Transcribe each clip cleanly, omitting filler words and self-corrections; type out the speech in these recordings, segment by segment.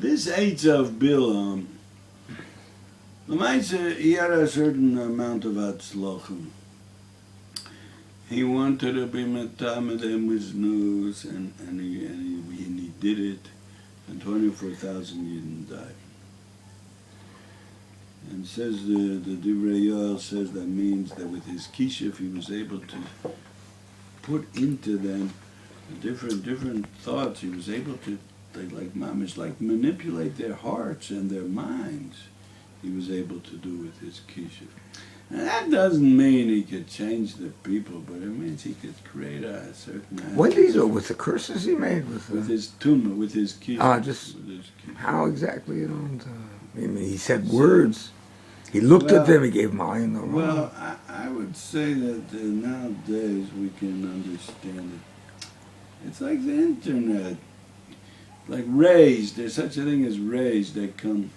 This age of Bilam, he had a certain amount of atzlochem. He wanted to be metamed with news, and he did it, and 24,000 Yidden died. And says the Dvray says that means that with his kishuf he was able to put into them different thoughts. He was able to like mamish, like manipulate their hearts and their minds. He was able to do with his kishuf. Now that doesn't mean he could change the people, but it means he could create a certain. What did he do with the curses he made with his tumor, with his kishuf? Just how exactly? You don't. I mean, he said words. He looked at them. He gave them ayin. Well, I would say that nowadays we can understand it. It's like the internet, like rays. There's such a thing as rays that come.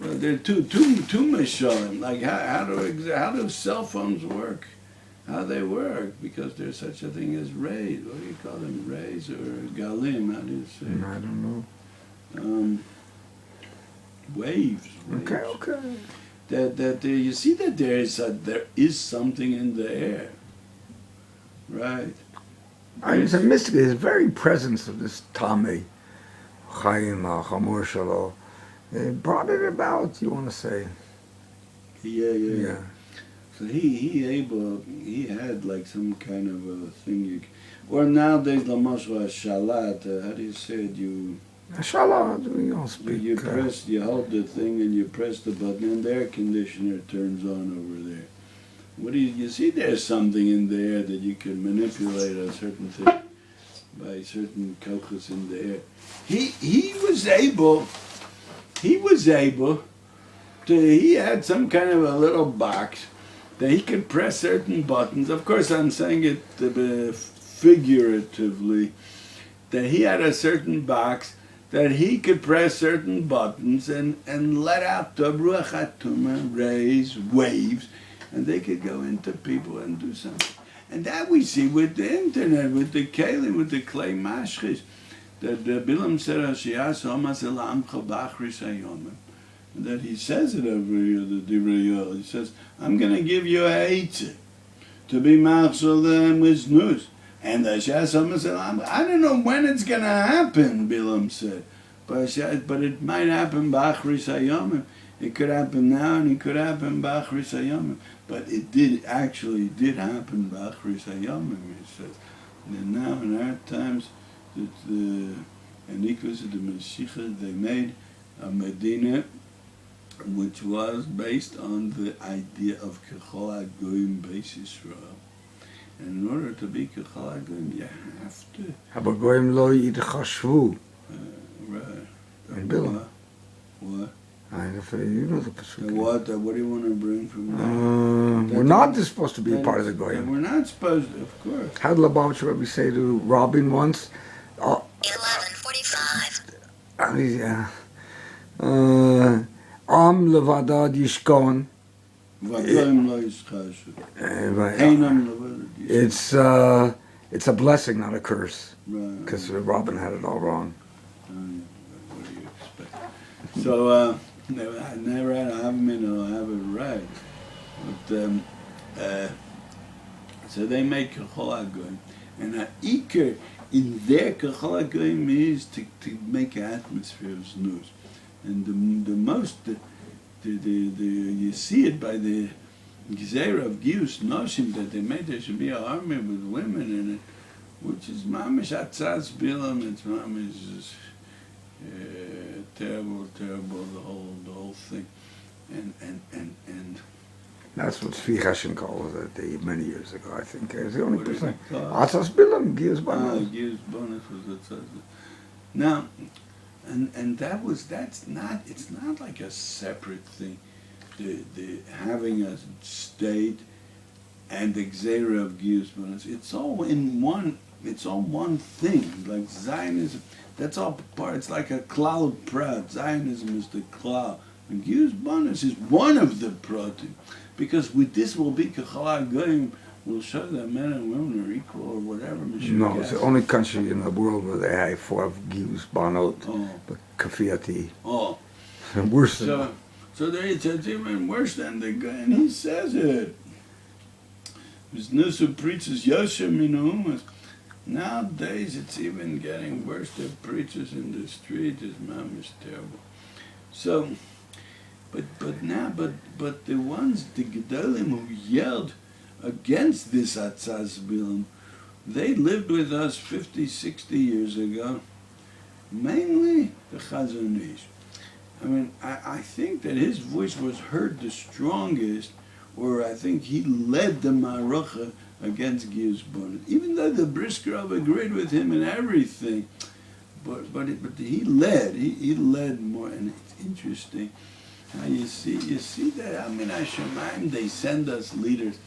Well, there are two mashalim. Like how do cell phones work? How they work? Because there's such a thing as rays. What do you call them? Rays or galim? How do you say? I don't know. Waves. Okay. That you see that there is something in the air, right? It's a mystic. There's very presence of this Tamei, Chaim, Chamor Shalo. It brought it about. You want to say? Yeah. So he had like some kind of a thing. Or nowadays, la mashra shalat. How do you say it? Shalat, we don't speak. You hold the thing and you press the button and the air conditioner turns on over there. What do you see? There's something in the air that you can manipulate a certain thing by certain kochos in the air. He was able to. He had some kind of a little box that he could press certain buttons. Of course, I'm saying it figuratively. That he had a certain box that he could press certain buttons and let out the ruach hatuma, rays, waves, and they could go into people and do something. And that we see with the internet, with the kelim, with the clay mashchis. That Bilam said, and that he says it over here, the Dvray. He says, I'm going to give you a eitzah to be machzor them with news. And the Shasam said, I don't know when it's going to happen, Bilam said. But it might happen b'achris hayomim. It could happen now and it could happen b'achris hayomim. But it did happen b'achris hayomim, he says. And now in our times, and equals to the Mashiach, they made a Medina which was based on the idea of Kechol HaGoyim Beis Yisrael. And in order to be Kechol HaGoyim, you have to... HaGoyim lo yidchashvu. Right. And Bilam. What? You know the pasuk. What do you want to bring from that? We're not supposed to be a part of the Goyim. We're not supposed to, of course. How did Lubavitcher Rebbe say to Robin once? 11:45. Am levadad yishkon. It's a blessing, not a curse. Because Robin had it all wrong. What do you expect? So, I have it right. But, so they make Kechol HaGoyim. And Iker in their Kechol HaGoyim is to make an atmosphere of snooze. And the most, you see it by the Gezerah of Gius Noshim, that they made there should be an army with women in it, which is mamish atzaz bilam. It's mamish terrible, the whole thing, and that's what Tzvi Hashem called it many years ago. I think it's the only person. Atzaz bilam, Gius Bonos. Gius Bonos was atzaz. Now, and it's not like a separate thing. The having a state and the Gezerah of Gius Bonos, it's all in one. It's all one thing. Like Zionism, that's all part. It's like a klal prat. Zionism is the klal, and Gius Bonos is one of the pratim. Because with this will be Kechol HaGoyim will show that men and women are equal or whatever. No, it's the only country in the world where they have 4 Gius Bonos. Oh. But kafiyati. Oh. Worse than So there it's even worse than the guy, and he says it. Nusu preaches Yosher Minumas. Nowadays it's even getting worse. The preachers in the street is mamish terrible. So, but the ones, the Gedolim who yelled against this Atzaz Bilam, they lived with us 50, 60 years ago. Mainly the Chazon. I mean, I think that his voice was heard the strongest, or I think he led the Maracha against Giyus Bonos. Even though the Briskerov agreed with him in everything, but he led more, and it's interesting how you see that. I mean, Hashemayim, they send us leaders.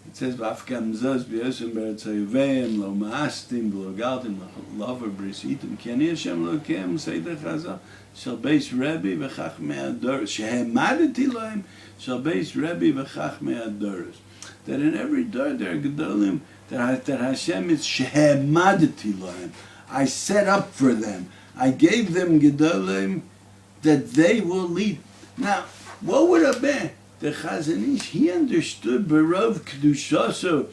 It says, "V'afkam zos b'yosem b'eretzayeveim lo ma'astim v'lo galtim lover brisitim ki ani Hashem Elokeim say the chazon shel beis Rebbe v'chachmei adoros shehemadeti lohem shel beis Rebbe v'chachmei adoros." That in every door there are gedolim that Hashem is shehemadeti lohem. I set up for them. I gave them gedolim that they will lead. Now, what would have been? The Chazon Ish, he understood Barov Kedushaso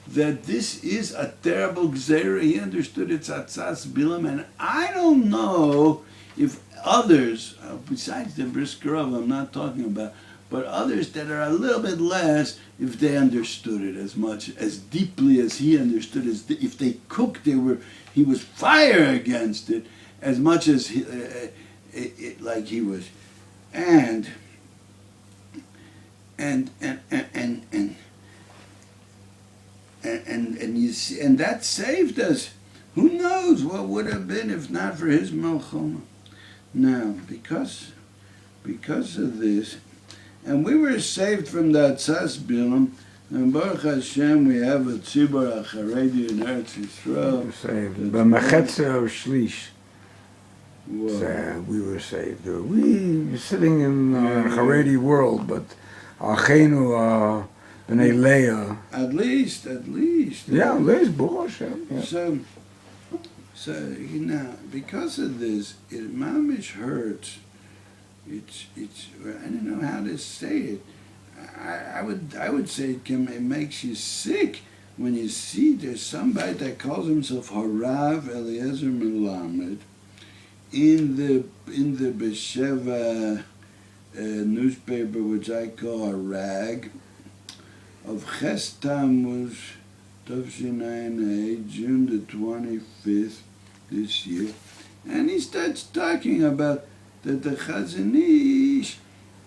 that this is a terrible gzera. He understood it's Atzaz Bilam, and I don't know if others, besides the Briskerov I'm not talking about, but others that are a little bit less, if they understood it as much, as deeply as he understood it, if they cooked, he was fire against it, as much as like he was. And you see, and that saved us. Who knows what would have been if not for his Melchoma? Now, because of this, and we were saved from that Atzaz Bilam, and Baruch Hashem, we have a Tzibur HaCharedi in Eretz Yisrael. We were saved. B'mechetzer Shlish. We were saved. We were sitting in a Haredi world, but Achenu B'nai Leah. At least. Yeah, there's Baruch Hashem. Yeah. So because of this, it mamish hurts. It's I don't know how to say it. I would say it makes you sick when you see there's somebody that calls himself Harav Eliezer Melamed in the Besheva newspaper, which I call a rag, of Ches Tammuz Tovshinayinei, June the 25th this year, and he starts talking about that the Chazon Ish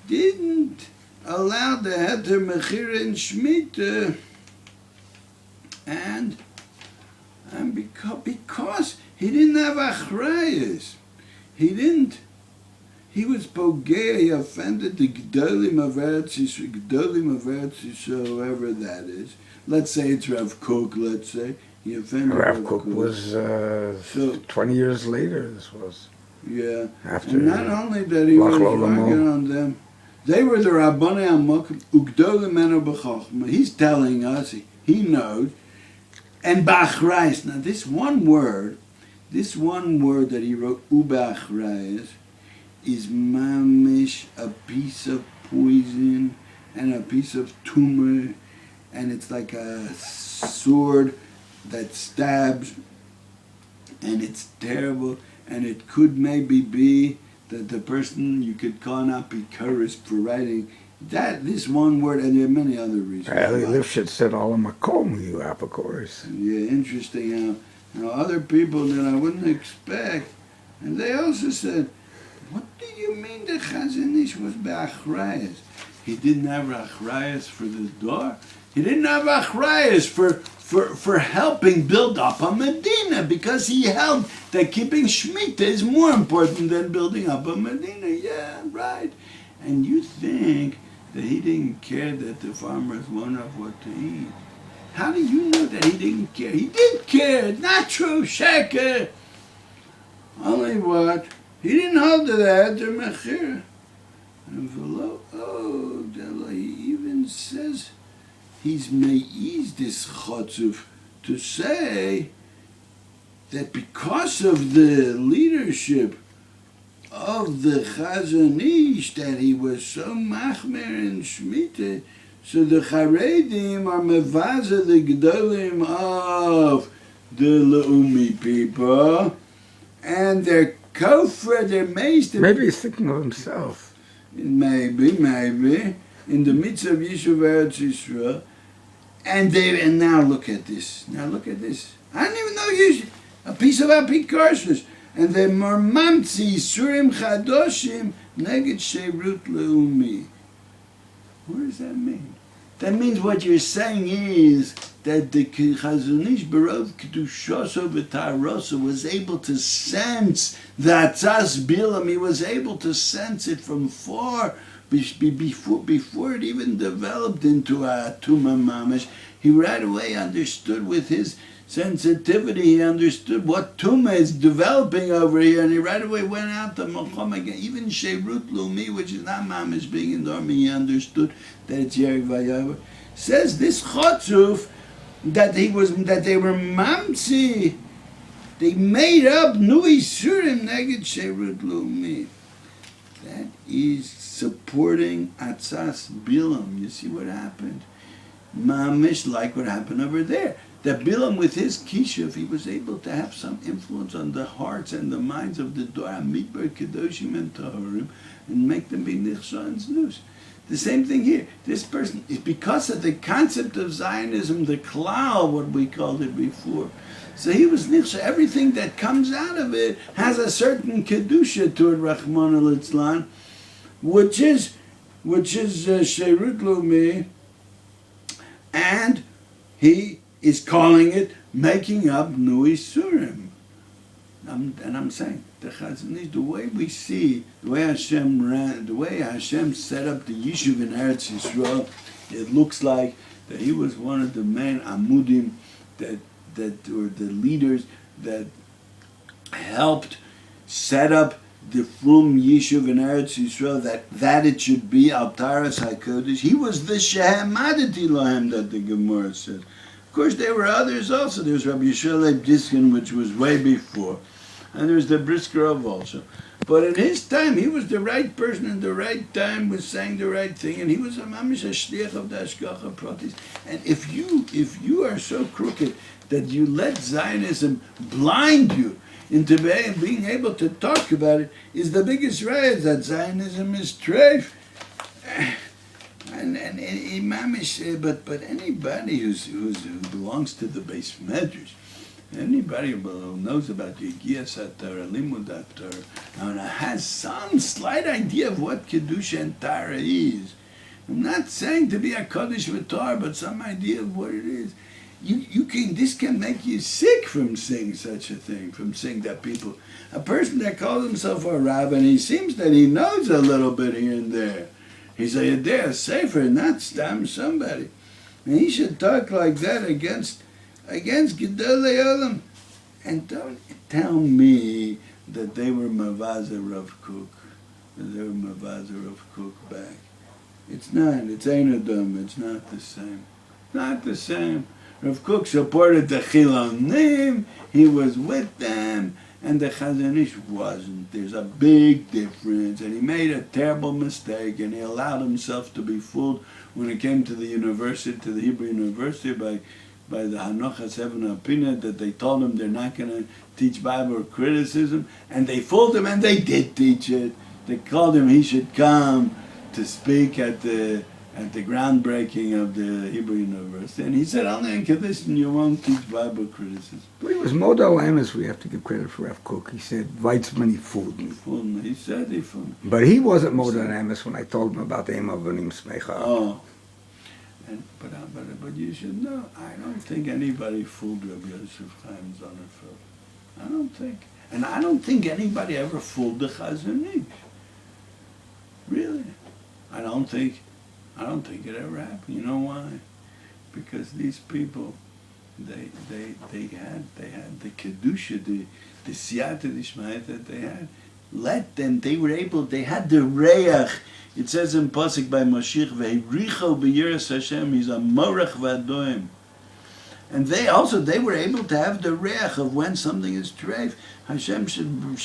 didn't allow the Heter Mechira and Shemitah, and because he didn't have achrayas, he was pogea, he offended the Gdolim of Eretz Yisrael, whoever that is. Let's say it's Rav Kook, let's say. He offended Rav Kook was 20 years later, this was. Yeah. After and not only that he was working on them, they were the Rabbanei HaMokum, Ugdolim Eno B'Chochma. He's telling us, he knows, and B'Achrayis. Now this one word that he wrote, U'B'Achrayis, is mamish, a piece of poison and a piece of tumor, and it's like a sword that stabs, and it's terrible, and it could maybe be that the person you could call not be cursed for writing this one word, and there are many other reasons. Eli Lifshitz said all of Makom you have, of course. Yeah, interesting how other people that I wouldn't expect, and they also said, what do you mean the Chazon Ish was be'achrayas? He didn't have achrayas for the door. He didn't have achrayas for helping build up a Medina, because he held that keeping Shemitah is more important than building up a Medina. Yeah, right. And you think that he didn't care that the farmers won't have what to eat. How do you know that he didn't care? He did care. Not true, sheker. Only what? He didn't hold to that, the mechir. And he even says he's meiz this chazuf to say that because of the leadership of the Chazon Ish that he was so machmer in Shemitah, so the Charedim are mevaza the Gdolim of the Leumi people, and they're kofra, they're mazed. Maybe he's thinking of himself. Maybe, in the midst of Yishuv Eretz Yisrael, and now look at this. I don't even know a piece of apikorsus. And the Mormamtzi Surim Chadoshim Neged Sheirut Leumi. What does that mean? That means what you're saying is that the Chazon Ish Barov Kedushoso V'Taroso was able to sense that Atzas Bilam. He was able to sense it from far before it even developed into a Tuma Mamish. He right away understood with his sensitivity, he understood what Tuma is developing over here, and he right away went out to Melchom again. Even Sheirut Lumi, which is not Mamish being in the army, he understood that it's Yerik Vayavar. Says this Chazuf that they were Mamtzi, they made up Nui Surim Neged Sheirut Lumi. That is supporting Atzas Bilam. You see what happened? Mamish, like what happened over there. That Bilam, with his kishuv, he was able to have some influence on the hearts and the minds of the Dor HaMidbar Kedoshim and Tahorim, and make them be nichsha and znus. The same thing here. This person, is because of the concept of Zionism, the klal, what we called it before. So he was nichsha. Everything that comes out of it has a certain kedusha to it, Rachmana litzlan, which is Sheirut Lumi, and he is calling it making up Nui Surim. And I'm saying, the Chazon Ish, the way we see, the way Hashem ran, the way Hashem set up the Yishuv in Eretz Yisrael, it looks like that he was one of the main amudim that were the leaders that helped set up the Frum Yishuv in Eretz Yisrael, that it should be Altaras HaKodesh. He was the Shehamadati Lahem that the Gemara says. Of course, there were others also. There was Rabbi Yisrael Diskin, which was way before. And there was the Briskerov also. But in his time, he was the right person in the right time, was saying the right thing, and he was a mamish, a shliach of the Hashgacha Pratis. And if you are so crooked that you let Zionism blind you into being able to talk about it, is the biggest riot that Zionism is treif. And mamish, but anybody who belongs to the base medrash, anybody who knows about Yigiyah Satar, Limud Atar, and has some slight idea of what Kedusha and Tara is. I'm not saying to be a Kaddish V'Tar, but some idea of what it is. This can make you sick from saying such a thing, from saying that people, a person that calls himself a rabbi, and he seems that he knows a little bit here and there. He's a Yedei Sefer, not Stam somebody. And he should talk like that against Gdolei Olam. And don't tell me that they were Mavaza Rav Kook. That they were Mavaza Rav Kook back. It's not. It's Ein Adam. It's not the same. Not the same. Rav Kook supported the Chilonim. He was with them. And the Chazon Ish wasn't. There's a big difference. And he made a terrible mistake, and he allowed himself to be fooled when it came to the university, to the Hebrew University, by the Hanocha Seven opinion that they told him they're not going to teach Bible criticism. And they fooled him, and they did teach it. They called him, he should come to speak at the groundbreaking of the Hebrew University. And he said, only in Kedushin you won't teach Bible criticism. But he was Model Amos, we have to give credit for Rav Kook. He said, Weizmann, he fooled me. He said he fooled me. But he wasn't Model Amos when I told him about the Ema Vanim Smecha. Oh. But you should know, I don't think anybody fooled Rabbi Yosef Chaim Zonnerfeld. I don't think. And I don't think anybody ever fooled the Chazon Ish. Really. I don't think it ever happened. You know why? Because these people, they had the kedusha, the siyata d'ishmayat that they had. Let them. They were able. They had the reach. It says in pasuk by Moshiach, "Ve'richo b'yiras Hashem." He's a morach v'adoim. And they were able to have the reach of when something is treif. Hashem should